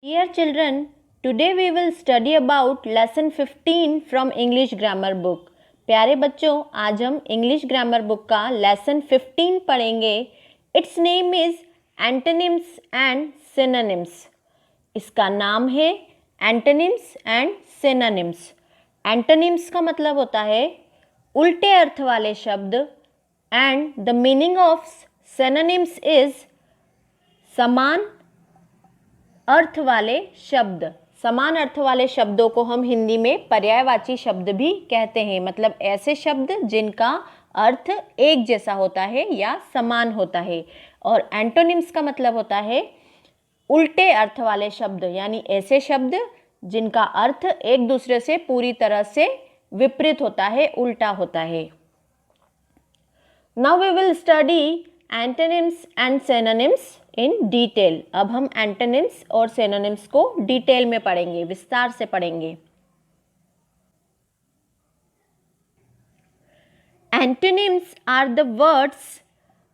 Dear children, today we will study about lesson 15 from English grammar book. प्यारे बच्चों, आज हम इंग्लिश ग्रामर बुक का लेसन 15 पढ़ेंगे. It's name is antonyms and synonyms. इसका नाम है एंटोनिम्स एंड सिनोनिम्स. एंटोनिम्स का मतलब होता है उल्टे अर्थ वाले शब्द and the meaning of synonyms is समान अर्थ वाले शब्द. समान अर्थ वाले शब्दों को हम हिंदी में पर्यायवाची शब्द भी कहते हैं. मतलब ऐसे शब्द जिनका अर्थ एक जैसा होता है या समान होता है. और एंटोनिम्स का मतलब होता है उल्टे अर्थ वाले शब्द, यानी ऐसे शब्द जिनका अर्थ एक दूसरे से पूरी तरह से विपरीत होता है, उल्टा होता है. Now we will study antonyms and synonyms in detail. अब हम एंटोनिम्स और सिनोनिम्स को डिटेल में पढ़ेंगे, विस्तार से पढ़ेंगे. Antonyms are the words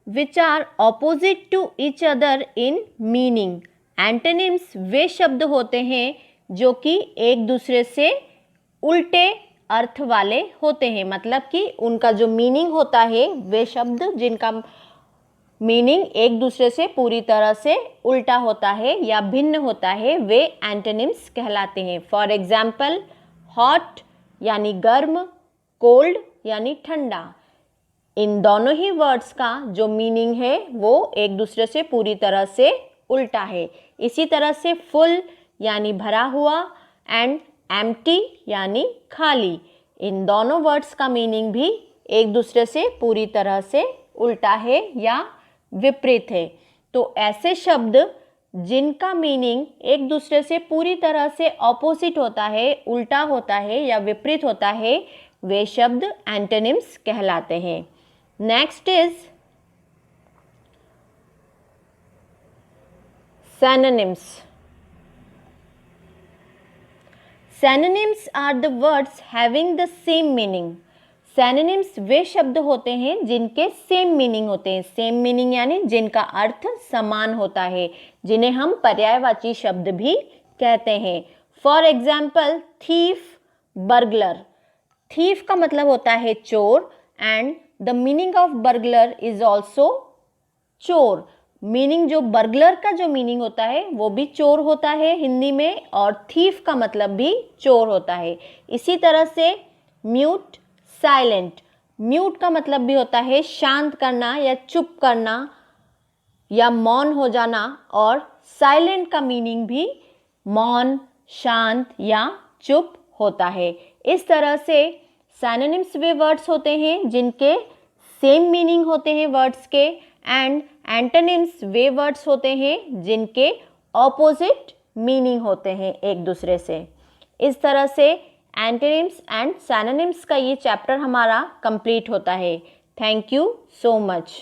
which are opposite to each other in meaning. Antonyms वे शब्द होते हैं जो कि एक दूसरे से उल्टे अर्थ वाले होते हैं. मतलब कि उनका जो मीनिंग होता है, वे शब्द जिनका मीनिंग एक दूसरे से पूरी तरह से उल्टा होता है या भिन्न होता है, वे एंटोनिम्स कहलाते हैं. फॉर एग्जाम्पल, हॉट यानी गर्म, कोल्ड यानी ठंडा. इन दोनों ही वर्ड्स का जो मीनिंग है वो एक दूसरे से पूरी तरह से उल्टा है. इसी तरह से फुल यानी भरा हुआ एंड एम्प्टी यानी खाली. इन दोनों वर्ड्स का मीनिंग भी एक दूसरे से पूरी तरह से उल्टा है या विपरीत है. तो ऐसे शब्द जिनका मीनिंग एक दूसरे से पूरी तरह से ऑपोजिट होता है, उल्टा होता है या विपरीत होता है, वे शब्द एंटोनिम्स कहलाते हैं. Next is synonyms. Synonyms are the words having the same meaning. Synonyms वे शब्द होते हैं जिनके सेम मीनिंग होते हैं. सेम मीनिंग यानी जिनका अर्थ समान होता है, जिन्हें हम पर्यायवाची शब्द भी कहते हैं. For example, thief, burglar. Thief का मतलब होता है चोर and the meaning of burglar is also चोर. मीनिंग जो बर्गलर का जो मीनिंग होता है वो भी चोर होता है हिंदी में, और थीफ का मतलब भी चोर होता है. इसी तरह से म्यूट, साइलेंट. म्यूट का मतलब भी होता है शांत करना या चुप करना या मौन हो जाना, और साइलेंट का मीनिंग भी मौन, शांत या चुप होता है. इस तरह से सिनोनिम्स वे वर्ड्स होते हैं जिनके सेम मीनिंग होते हैं वर्ड्स के, एंड एंटोनिम्स वे वर्ड्स होते हैं जिनके ऑपोजिट मीनिंग होते हैं एक दूसरे से. इस तरह से एंटोनिम्स एंड सिनोनिम्स का ये चैप्टर हमारा कंप्लीट होता है. Thank you so much.